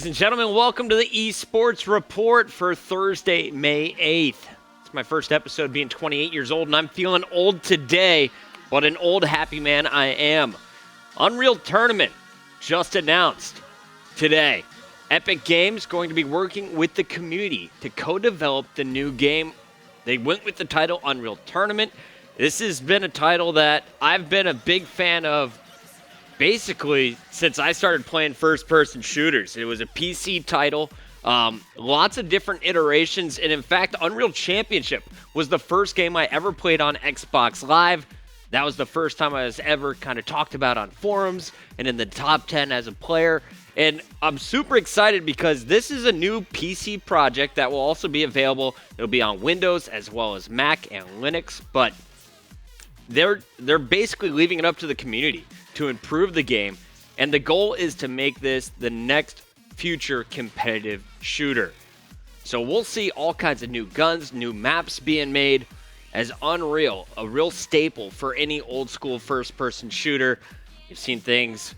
Ladies and gentlemen, welcome to the eSports Report for Thursday, May 8th. It's my first episode being 28 years old, and I'm feeling old today, but an old happy man I am. Unreal Tournament just announced today. Epic Games going to be working with the community to co-develop the new game. They went with the title Unreal Tournament. This has been a title that I've been a big fan of basically since I started playing first-person shooters. It was a PC title, lots of different iterations, and in fact, Unreal Championship was the first game I ever played on Xbox Live. That was the first time I was ever kind of talked about on forums and in the top 10 as a player. And I'm super excited because this is a new PC project that will also be available. It'll be on Windows as well as Mac and Linux, but they're basically leaving it up to the community to improve the game, and the goal is to make this the next future competitive shooter. So we'll see all kinds of new guns, new maps being made, as Unreal, a real staple for any old school first-person shooter. You've seen things,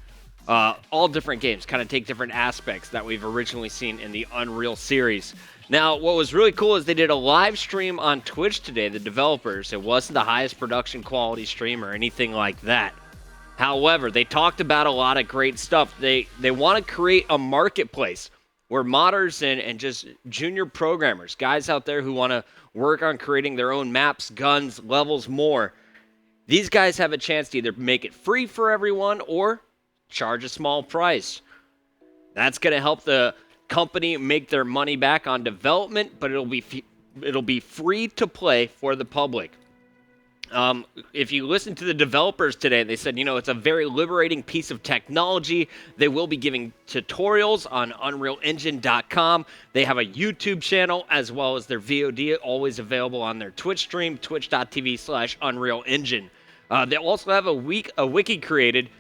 all different games kind of take different aspects that we've originally seen in the Unreal series. Now, what was really cool is they did a live stream on Twitch today, the developers. It wasn't the highest production quality stream or anything like that. However, they talked about a lot of great stuff. They want to create a marketplace where modders and just junior programmers, guys out there who want to work on creating their own maps, guns, levels, more, these guys have a chance to either make it free for everyone or charge a small price. That's going to help the company make their money back on development, but it'll be free to play for the public. If you listen to the developers today, they said, it's a very liberating piece of technology. They will be giving tutorials on UnrealEngine.com. They have a YouTube channel as well as their VOD always available on their Twitch stream, twitch.tv/UnrealEngine. They also have a wiki created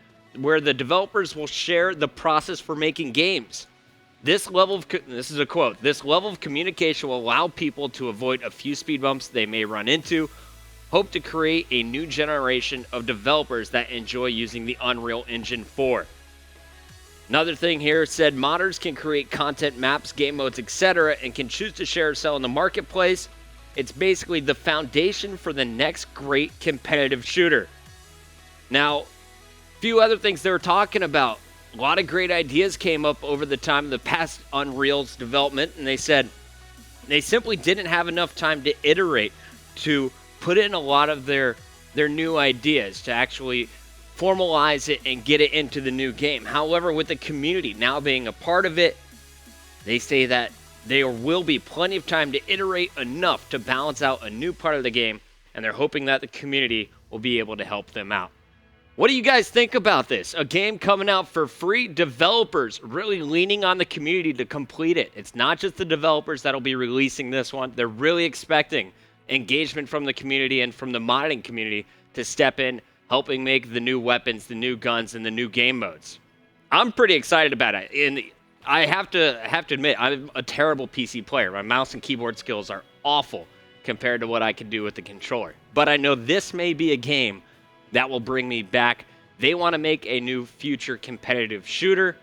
where the developers will share the process for making games. This is a quote, "This level of communication will allow people to avoid a few speed bumps they may run into. Hope to create a new generation of developers that enjoy using the Unreal Engine 4. Another thing here said modders can create content, maps, game modes, etc., and can choose to share or sell in the marketplace. It's basically the foundation for the next great competitive shooter. Now, a few other things they were talking about. A lot of great ideas came up over the time of the past Unreal's development, and they said they simply didn't have enough time to iterate, to put in a lot of their new ideas, to actually formalize it and get it into the new game. However, with the community now being a part of it, they say that there will be plenty of time to iterate enough to balance out a new part of the game, and they're hoping that the community will be able to help them out. What do you guys think about this? A game coming out for free, developers really leaning on the community to complete it. It's not just the developers that'll be releasing this one. They're really expecting engagement from the community and from the modding community to step in, helping make the new weapons, the new guns, and the new game modes. I'm pretty excited about it. And I have to admit, I'm a terrible PC player. My mouse and keyboard skills are awful compared to what I can do with the controller. But I know this may be a game that will bring me back. They want to make a new future competitive shooter.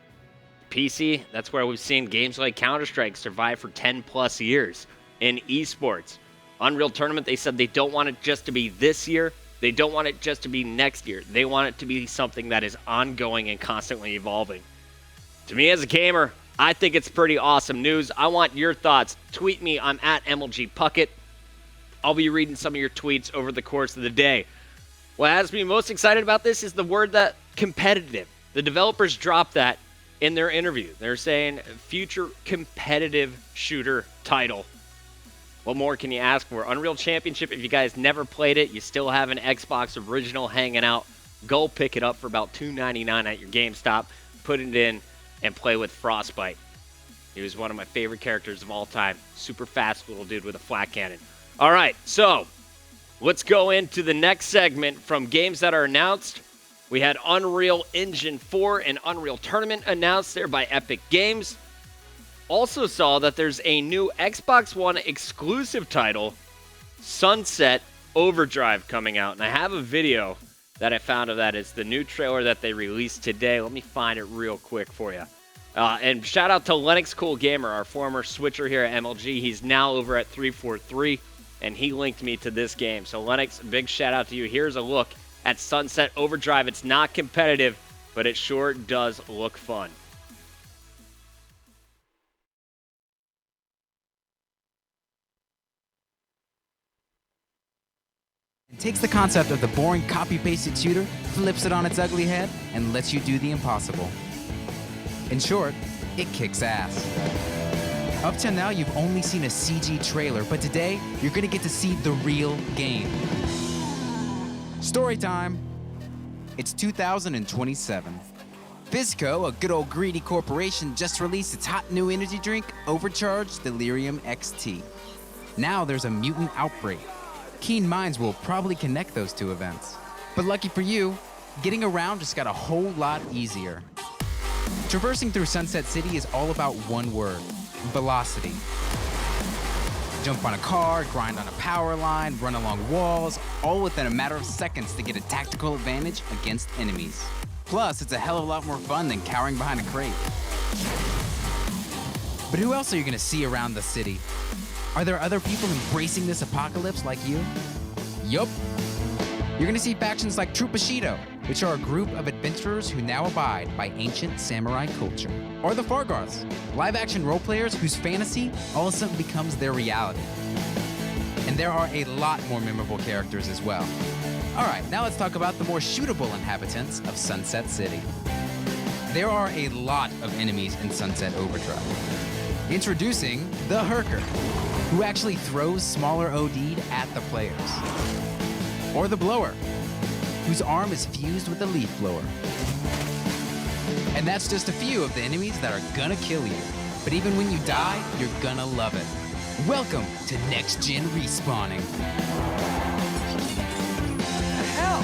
PC, that's where we've seen games like Counter-Strike survive for 10 plus years in eSports. Unreal Tournament, they said they don't want it just to be this year. They don't want it just to be next year. They want it to be something that is ongoing and constantly evolving. To me as a gamer, I think it's pretty awesome news. I want your thoughts. Tweet me. I'm at MLG Puckett. I'll be reading some of your tweets over the course of the day. What has me most excited about this is the word that competitive. The developers dropped that in their interview. They're saying future competitive shooter title. What more can you ask for? Unreal Championship, if you guys never played it, you still have an Xbox original hanging out, go pick it up for about $2.99 at your GameStop, put it in, and play with Frostbite. He was one of my favorite characters of all time. Super fast little dude with a flat cannon. All right, so let's go into the next segment from games that are announced. We had Unreal Engine 4 and Unreal Tournament announced there by Epic Games. Also saw that there's a new Xbox One exclusive title, Sunset Overdrive, coming out. And I have a video that I found of that. It's the new trailer that they released today. Let me find it real quick for you. And shout out to Lennox Cool Gamer, our former switcher here at MLG. He's now over at 343, and he linked me to this game. So Lennox, big shout out to you. Here's a look at Sunset Overdrive. It's not competitive, but it sure does look fun. It takes the concept of the boring copy-pasted shooter, flips it on its ugly head, and lets you do the impossible. In short, it kicks ass. Up till now, you've only seen a CG trailer, but today, you're gonna get to see the real game. Story time. It's 2027. Fizco, a good old greedy corporation, just released its hot new energy drink, Overcharged Delirium XT. Now there's a mutant outbreak. Keen minds will probably connect those two events. But lucky for you, getting around just got a whole lot easier. Traversing through Sunset City is all about one word: velocity. Jump on a car, grind on a power line, run along walls, all within a matter of seconds to get a tactical advantage against enemies. Plus, it's a hell of a lot more fun than cowering behind a crate. But who else are you gonna see around the city? Are there other people embracing this apocalypse like you? Yup. You're gonna see factions like Troop Bushido, which are a group of adventurers who now abide by ancient samurai culture. Or the Fargoths, live-action role-players whose fantasy all of a sudden becomes their reality. And there are a lot more memorable characters as well. All right, now let's talk about the more shootable inhabitants of Sunset City. There are a lot of enemies in Sunset Overdrive. Introducing the Herker, who actually throws smaller OD'd at the players. Or the Blower, whose arm is fused with a leaf blower. And that's just a few of the enemies that are gonna kill you. But even when you die, you're gonna love it. Welcome to Next Gen Respawning. Hell!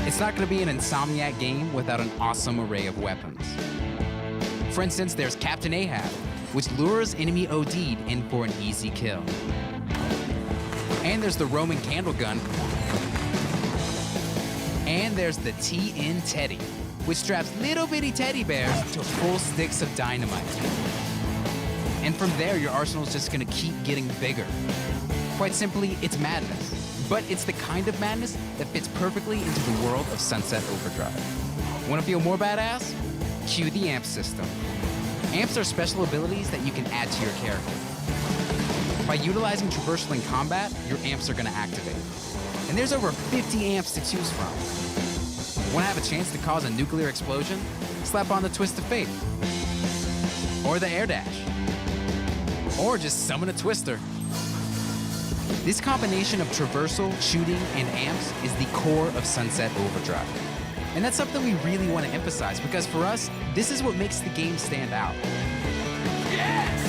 It's not gonna be an Insomniac game without an awesome array of weapons. For instance, there's Captain Ahab, which lures enemy OD'd in for an easy kill. And there's the Roman Candle Gun. And there's the TN Teddy, which straps little bitty teddy bears to full sticks of dynamite. And from there, your arsenal's just gonna keep getting bigger. Quite simply, it's madness. But it's the kind of madness that fits perfectly into the world of Sunset Overdrive. Wanna feel more badass? Cue the amp system. Amps are special abilities that you can add to your character. By utilizing traversal in combat, your amps are gonna activate. And there's over 50 amps to choose from. Wanna have a chance to cause a nuclear explosion? Slap on the Twist of Fate. Or the Air Dash. Or just summon a Twister. This combination of traversal, shooting, and amps is the core of Sunset Overdrive. And that's something we really want to emphasize, because for us, this is what makes the game stand out. Yes!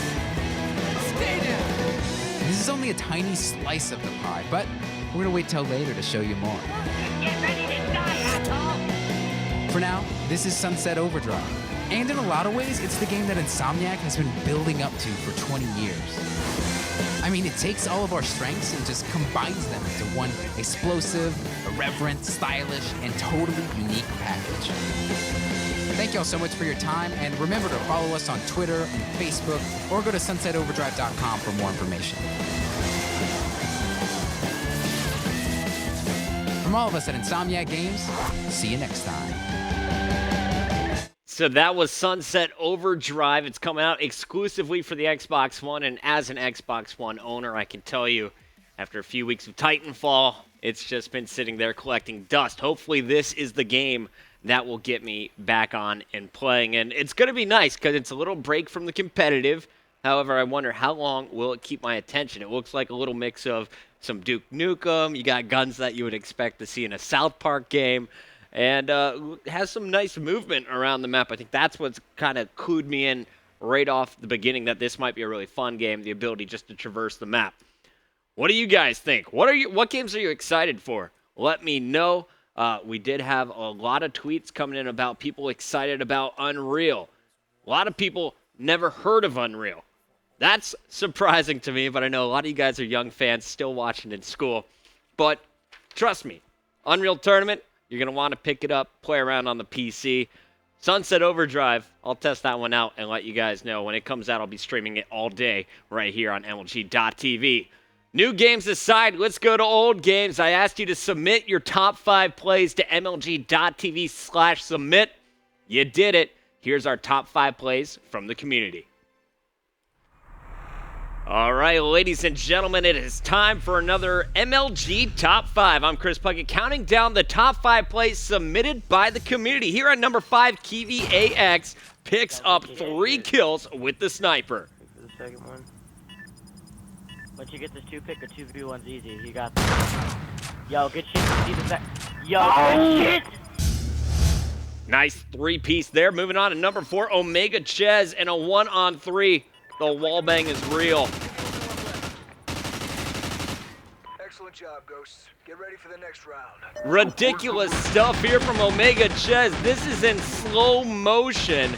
Stay down! This is only a tiny slice of the pie, but we're gonna wait till later to show you more. Get ready to die, asshole! For now, this is Sunset Overdrive. And in a lot of ways, it's the game that Insomniac has been building up to for 20 years. I mean, it takes all of our strengths and just combines them into one explosive, irreverent, stylish, and totally unique package. Thank y'all so much for your time, and remember to follow us on Twitter and Facebook, or go to sunsetoverdrive.com for more information. From all of us at Insomniac Games, see you next time. So that was Sunset Overdrive. It's coming out exclusively for the Xbox One, and as an Xbox One owner, I can tell you, after a few weeks of Titanfall, it's just been sitting there collecting dust. Hopefully this is the game that will get me back on and playing, and it's going to be nice because it's a little break from the competitive. However, I wonder how long will it keep my attention. It looks like a little mix of some Duke Nukem. You got guns that you would expect to see in a South Park game. And has some nice movement around the map. I think that's what's kind of clued me in right off the beginning, that this might be a really fun game, the ability just to traverse the map. What do you guys think? What games are you excited for? Let me know. We did have a lot of tweets coming in about people excited about Unreal. A lot of people never heard of Unreal. That's surprising to me, but I know a lot of you guys are young fans still watching in school. But trust me, Unreal Tournament, you're going to want to pick it up, play around on the PC. Sunset Overdrive, I'll test that one out and let you guys know. When it comes out, I'll be streaming it all day right here on MLG.tv. New games aside, let's go to old games. I asked you to submit your top 5 plays to MLG.tv/submit. You did it. Here's our top 5 plays from the community. All right, ladies and gentlemen, it is time for another MLG Top 5. I'm Chris Puckett, counting down the top 5 plays submitted by the community. Here at number 5, Kiwi AX picks up 3 kills with the sniper. The second one. Once you get this 2-pick, a 2v1's easy. You got this. Yo, good shit. See the good shit! Nice 3-piece there. Moving on to number 4, Omega Ches, and a 1-on-3. The wallbang is real. Excellent job, Ghosts. Get ready for the next round. Ridiculous stuff here from Omega Ches. This is in slow motion.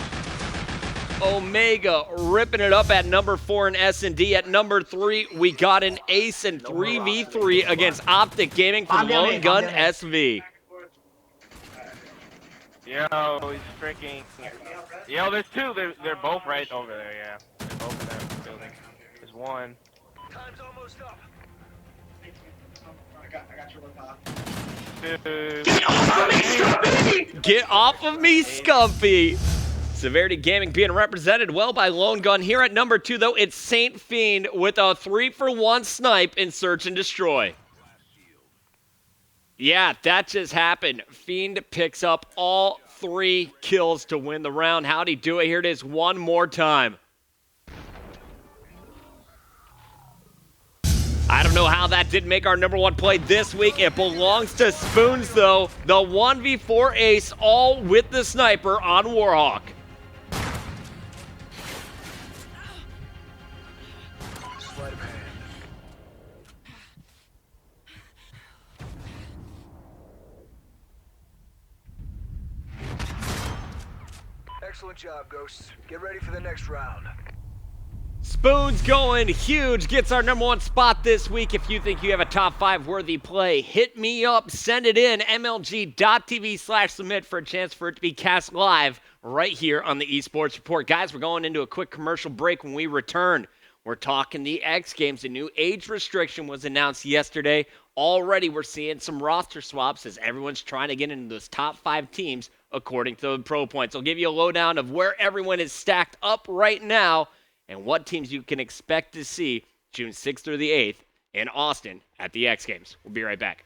Omega ripping it up at number 4 in S&D. At number 3, we got an ace in 3v3 against Optic Gaming from Lone Gun SV. Yo, he's freaking. Yo, there's 2. They're both right over there, yeah. They're both in that building. There's 1. Time's almost up. Get off of me, Scumpy! Severity Gaming being represented well by Lone Gun. Here at number 2, though, it's Saint Fiend with a 3-for-1 snipe in Search and Destroy. Yeah, that just happened. Fiend picks up all 3 kills to win the round. How'd he do it? Here it is one more time. I don't know how that didn't make our number 1 play this week. It belongs to Spoons, though. The 1v4 ace, all with the sniper on Warhawk. Sleight of hand. Excellent job, Ghosts. Get ready for the next round. Spoons going huge, gets our number 1 spot this week. If you think you have a top 5 worthy play, hit me up, send it in, MLG.tv/submit for a chance for it to be cast live right here on the eSports Report. Guys, we're going into a quick commercial break. When we return, we're talking the X Games. A new age restriction was announced yesterday. Already we're seeing some roster swaps as everyone's trying to get into those top 5 teams according to the Pro Points. I'll give you a lowdown of where everyone is stacked up right now and what teams you can expect to see June 6th through the 8th in Austin at the X Games. We'll be right back.